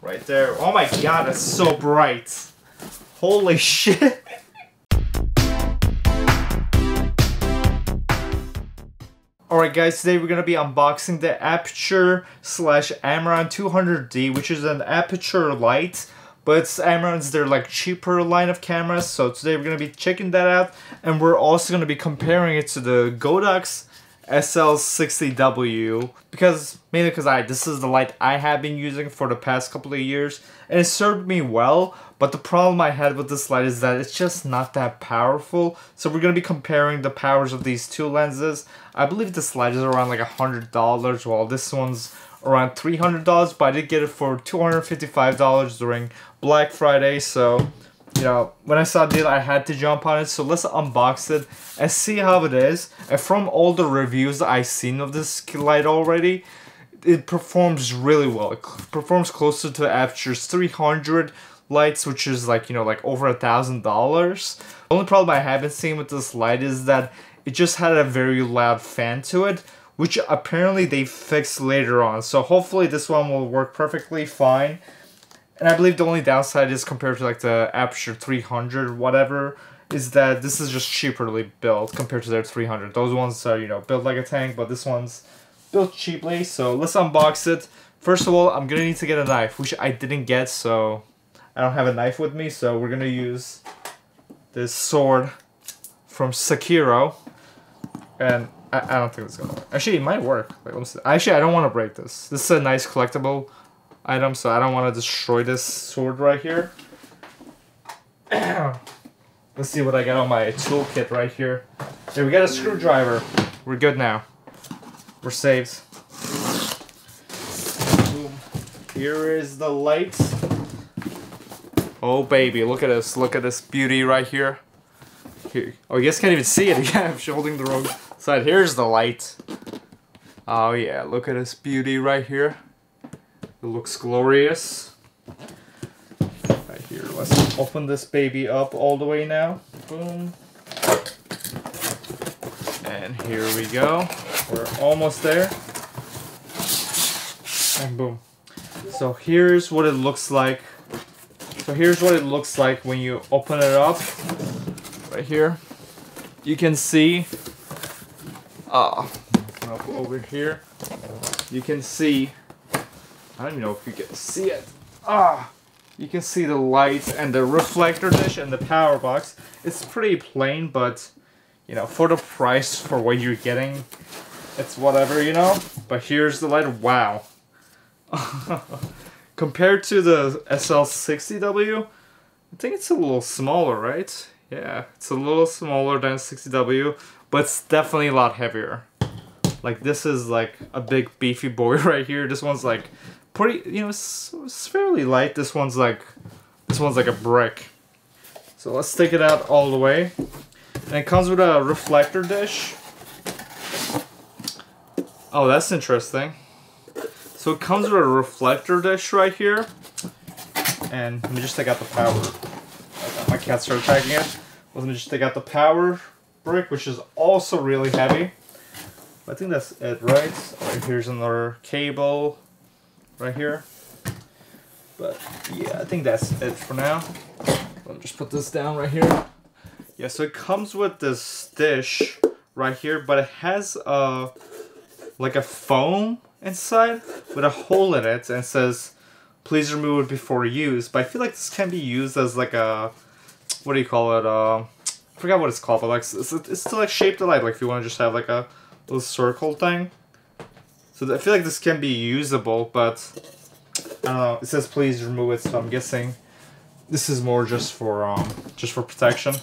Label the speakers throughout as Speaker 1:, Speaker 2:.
Speaker 1: Right there. Oh my god, it's so bright. Holy shit. Alright guys, today we're going to be unboxing the Aperture slash Amaran 200d, which is an aperture light, but it's Amaran's their like cheaper line of cameras. So today we're going to be checking that out, and we're also going to be comparing it to the Godox SL60W, mainly because this is the light I have been using for the past couple of years, and it served me well. But the problem I had with this light is that it's just not that powerful. So we're going to be comparing the powers of these two lenses. I believe this light is around like $100, while this one's around $300, but I did get it for $255 during Black Friday. So, you know, when I saw the deal, I had to jump on it. So let's unbox it and see how it is. And from all the reviews I've seen of this light already, it performs really well. It performs closer to Aperture's 300 lights, which is like, you know, like over $1,000. The only problem I haven't seen with this light is that it just had a very loud fan to it, which apparently they fixed later on. So hopefully this one will work perfectly fine. And I believe the only downside is compared to like the Aperture 300 whatever, is that this is just cheaply built compared to their 300. Those ones are, you know, built like a tank, but this one's built cheaply. So let's unbox it. First of all, I'm gonna need to get a knife, which I didn't get, so I don't have a knife with me. So we're gonna use this sword from Sekiro, and I don't think it's gonna work. Actually, it might work. Wait, let me see. Actually, I don't want to break this. This is a nice collectible item, so I don't want to destroy this sword right here. Let's see what I got on my toolkit right here. There, we got a screwdriver. We're good now. We're saved. Boom. Here is the light. Oh baby, look at this. Look at this beauty right here. Here. Oh, you guys can't even see it. Yeah, I'm holding the wrong side. Here's the light. Oh yeah, look at this beauty right here. It looks glorious. Right here, let's open this baby up all the way now. Boom. And here we go. We're almost there. And boom. So here's what it looks like. So here's what it looks like when you open it up. Right here. You can see over here. You can see, I don't even know if you can see it. You can see the light and the reflector dish and the power box. It's pretty plain, but you know, for the price for what you're getting, it's whatever, you know. But here's the light. Wow. Compared to the SL60W, I think it's a little smaller, right? Yeah, it's a little smaller than 60W, but it's definitely a lot heavier. Like, this is like a big beefy boy right here. This one's like pretty, you know, it's fairly light. This one's like a brick. So let's take it out all the way. And it comes with a reflector dish. Oh, that's interesting. So it comes with a reflector dish right here. And let me just take out the power. My cat started attacking it. Let me just take out the power brick, which is also really heavy. I think that's it, right? Alright, here's another cable right here. But yeah, I think that's it for now. Let me just put this down right here. Yeah, so it comes with this dish right here, but it has like a foam inside with a hole in it, and it says, please remove it before use. But I feel like this can be used as like a, what do you call it? I forgot what it's called, but like it's still like shaped alike. Like if you want to just have like a little circle thing. So I feel like this can be usable, but I don't know. It says please remove it, so I'm guessing this is more just for protection.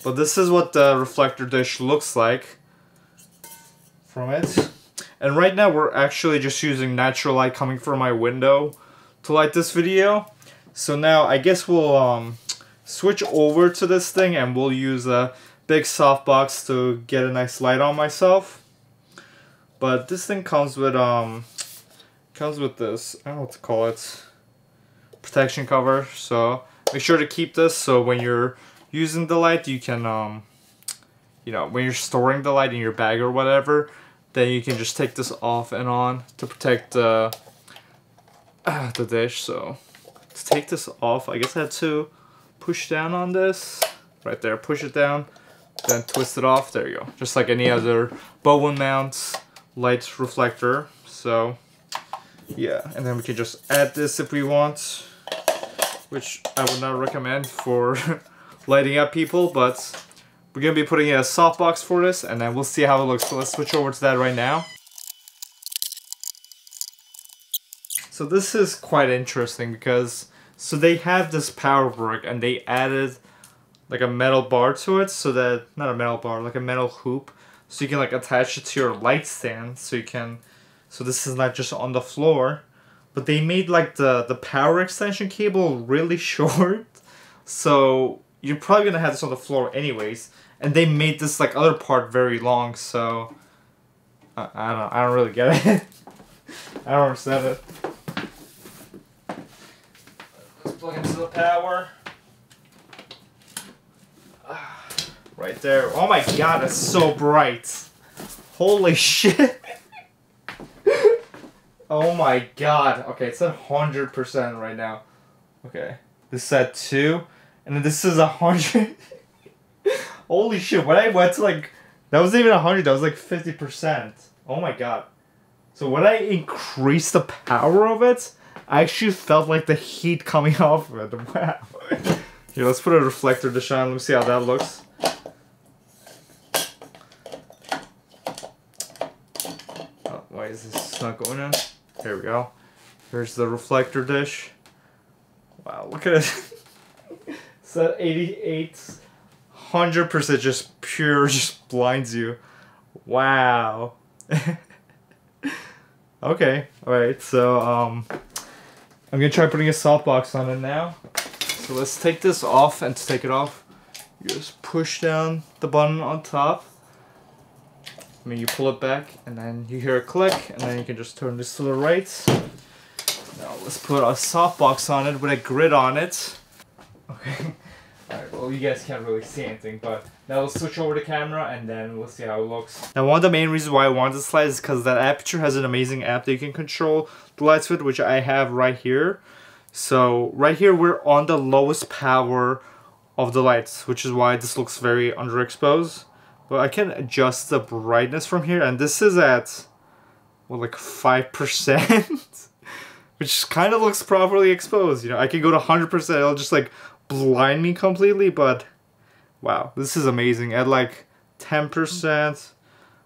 Speaker 1: But this is what the reflector dish looks like from it. And right now we're actually just using natural light coming from my window to light this video. So now I guess we'll switch over to this thing, and we'll use a big softbox to get a nice light on myself. But this thing comes with this, I don't know what to call it, protection cover. So make sure to keep this, so when you're using the light, you can you know, when you're storing the light in your bag or whatever, then you can just take this off and on to protect the dish. So to take this off, I guess I had to push down on this. Right there, push it down, then twist it off. There you go. Just like any other bow and mount light reflector. So yeah, and then we can just add this if we want, which I would not recommend for lighting up people, but we're gonna be putting in a softbox for this, and then we'll see how it looks. So let's switch over to that right now. So this is quite interesting because, so they have this power brick and they added like a metal bar to it, so that, not a metal bar, like a metal hoop, so you can like attach it to your light stand, so you can, so this is not just on the floor, but they made like the power extension cable really short, so you're probably gonna have this on the floor anyways, and they made this like other part very long, so I don't really get it. I don't understand it. Let's plug into the power. Right there. Oh my god, it's so bright. Holy shit. Oh my god. Okay, it's at 100% right now. Okay. This is at 2. And then this is 100. Holy shit, when I went to like, that wasn't even 100, that was like 50%. Oh my god. So when I increased the power of it, I actually felt like the heat coming off of it. Wow. Here, let's put a reflector dish on. Let me see how that looks. Oh, why is this not going on? There we go. Here's the reflector dish. Wow, look at it. It's at 88. 100% just pure, just blinds you. Wow. Okay, alright, so I'm gonna try putting a softbox on it now. So let's take this off, and to take it off, you just push down the button on top. I mean, you pull it back, and then you hear a click, and then you can just turn this to the right. Now let's put a softbox on it with a grid on it. Okay. Alright, well you guys can't really see anything, but now we'll switch over the camera and then we'll see how it looks. Now one of the main reasons why I wanted this light is because that Aperture has an amazing app that you can control the lights with, which I have right here. So right here we're on the lowest power of the lights, which is why this looks very underexposed. But I can adjust the brightness from here, and this is at, well, like 5%, which kind of looks properly exposed. You know, I can go to 100%, it'll just like blind me completely, but wow, this is amazing. At like 10%,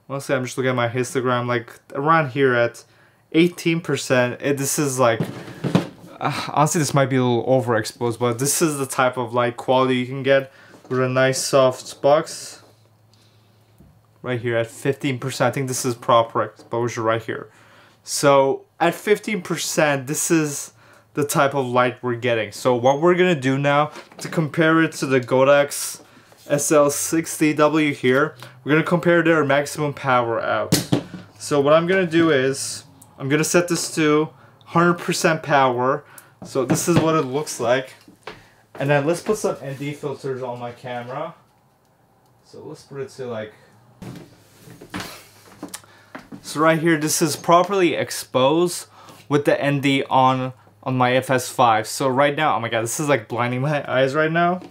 Speaker 1: honestly, I'm just looking at my histogram, like around here at 18%, this is like, honestly, this might be a little overexposed, but this is the type of light quality you can get with a nice soft box. Right here at 15%, I think this is proper exposure right here. So at 15%, this is the type of light we're getting. So what we're gonna do now to compare it to the Godox SL60W here, we're gonna compare their maximum power out. So what I'm gonna do is, I'm gonna set this to 100% power. So this is what it looks like. And then let's put some ND filters on my camera. So let's put it to like, so right here, this is properly exposed with the ND on my FS5. So right now, oh my god, this is like blinding my eyes right now.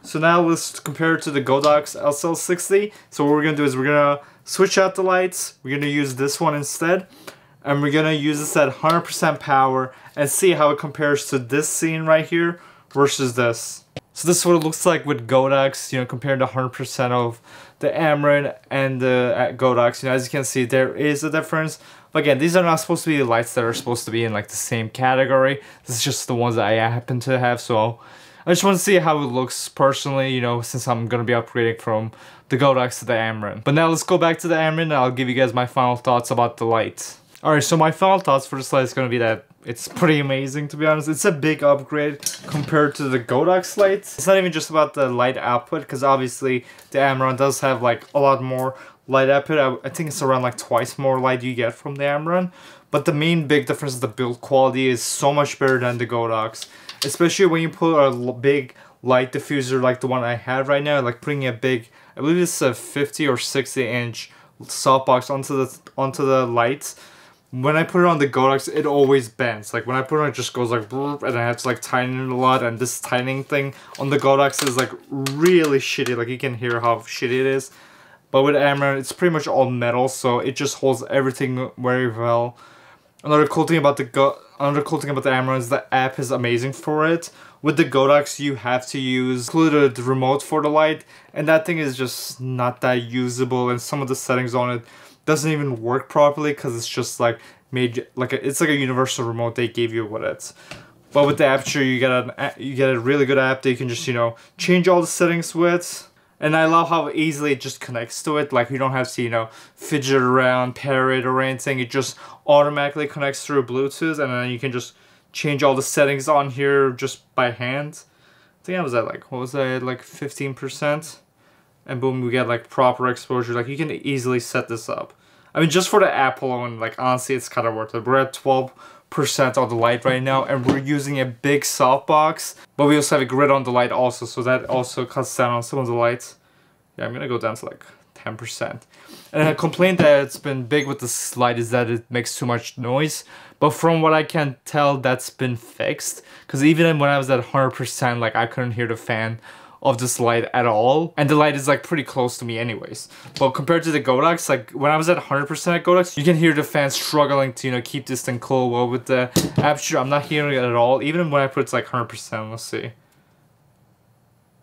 Speaker 1: So now let's compare it to the Godox SL60. So what we're gonna do is we're gonna switch out the lights. We're gonna use this one instead. And we're gonna use this at 100% power and see how it compares to this scene right here versus this. So this is what it looks like with Godox, you know, compared to 100% of the Amaran and the Godox. You know, as you can see, there is a difference. But again, these are not supposed to be the lights that are supposed to be in like the same category. This is just the ones that I happen to have. So I just want to see how it looks personally, you know, since I'm going to be upgrading from the Godox to the Amaran. But now let's go back to the Amaran and I'll give you guys my final thoughts about the light. Alright, so my final thoughts for this light is going to be that it's pretty amazing, to be honest. It's a big upgrade compared to the Godox lights. It's not even just about the light output, because obviously the Amaran does have like a lot more light output. I think it's around like twice more light you get from the Amaran. But the main big difference is the build quality is so much better than the Godox. Especially when you put a big light diffuser like the one I have right now, like putting a big, I believe it's a 50 or 60 inch softbox onto the lights. when I put it on the Godox, it always bends. Like when I put it on, it just goes like burp, and I have to like tighten it a lot, and this tightening thing on the Godox is like really shitty. Like you can hear how shitty it is. But with Amaran, it's pretty much all metal, so it just holds everything very well. Another cool thing about the Amaran is the app is amazing for it. With the Godox, you have to use included remote for the light, and that thing is just not that usable, and some of the settings on it doesn't even work properly because it's just like made like it's like a universal remote they gave you with it. But with the Aperture, you get a really good app that you can just, you know, change all the settings with. And I love how easily it just connects to it. Like you don't have to, you know, fidget around, pair it or anything. It just automatically connects through Bluetooth, and then you can just change all the settings on here just by hand. I think I was at like, what was that, like 15%? And boom, we get like proper exposure. Like you can easily set this up. I mean, just for the app alone, like honestly, it's kind of worth it. We're at 12% on the light right now, and we're using a big softbox, but we also have a grid on the light also, so that also cuts down on some of the lights. Yeah, I'm gonna go down to like 10%. And a complaint that's been big with this light is that it makes too much noise, but from what I can tell, that's been fixed, because even when I was at 100%, like I couldn't hear the fan of this light at all, and the light is like pretty close to me anyways. But compared to the Godox, like when I was at 100% at Godox, you can hear the fan struggling to, you know, keep this thing cool. Well, with the Aperture, I'm not hearing it at all, even when I put it to like 100%. Let's see.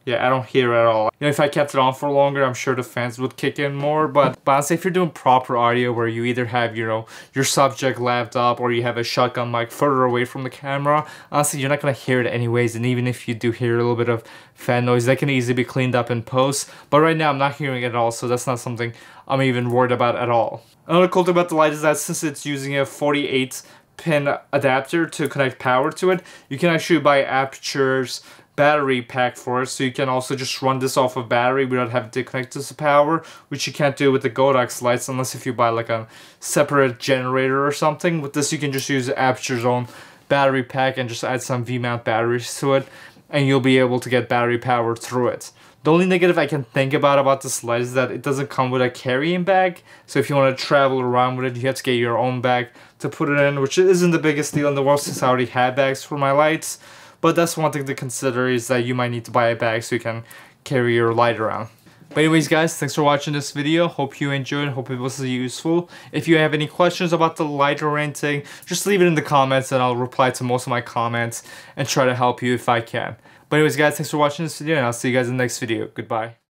Speaker 1: Yeah, I don't hear it at all. You know, if I kept it on for longer, I'm sure the fans would kick in more. But honestly, if you're doing proper audio where you either have, you know, your subject laved up or you have a shotgun mic further away from the camera, honestly, you're not going to hear it anyways. And even if you do hear a little bit of fan noise, that can easily be cleaned up in post. But right now, I'm not hearing it at all, so that's not something I'm even worried about at all. Another cool thing about the light is that since it's using a 48-pin adapter to connect power to it, you can actually buy Aperture's battery pack for it, so you can also just run this off of battery without having to connect this to power, which you can't do with the Godox lights unless if you buy like a separate generator or something. With this, you can just use Aperture's own battery pack and just add some V-mount batteries to it, and you'll be able to get battery power through it. The only negative I can think about this light is that it doesn't come with a carrying bag, so if you want to travel around with it, you have to get your own bag to put it in, which isn't the biggest deal in the world since I already had bags for my lights. But that's one thing to consider, is that you might need to buy a bag so you can carry your light around. But anyways guys, thanks for watching this video. Hope you enjoyed, hope it was useful. If you have any questions about the light or anything, just leave it in the comments and I'll reply to most of my comments and try to help you if I can. But anyways guys, thanks for watching this video, and I'll see you guys in the next video. Goodbye.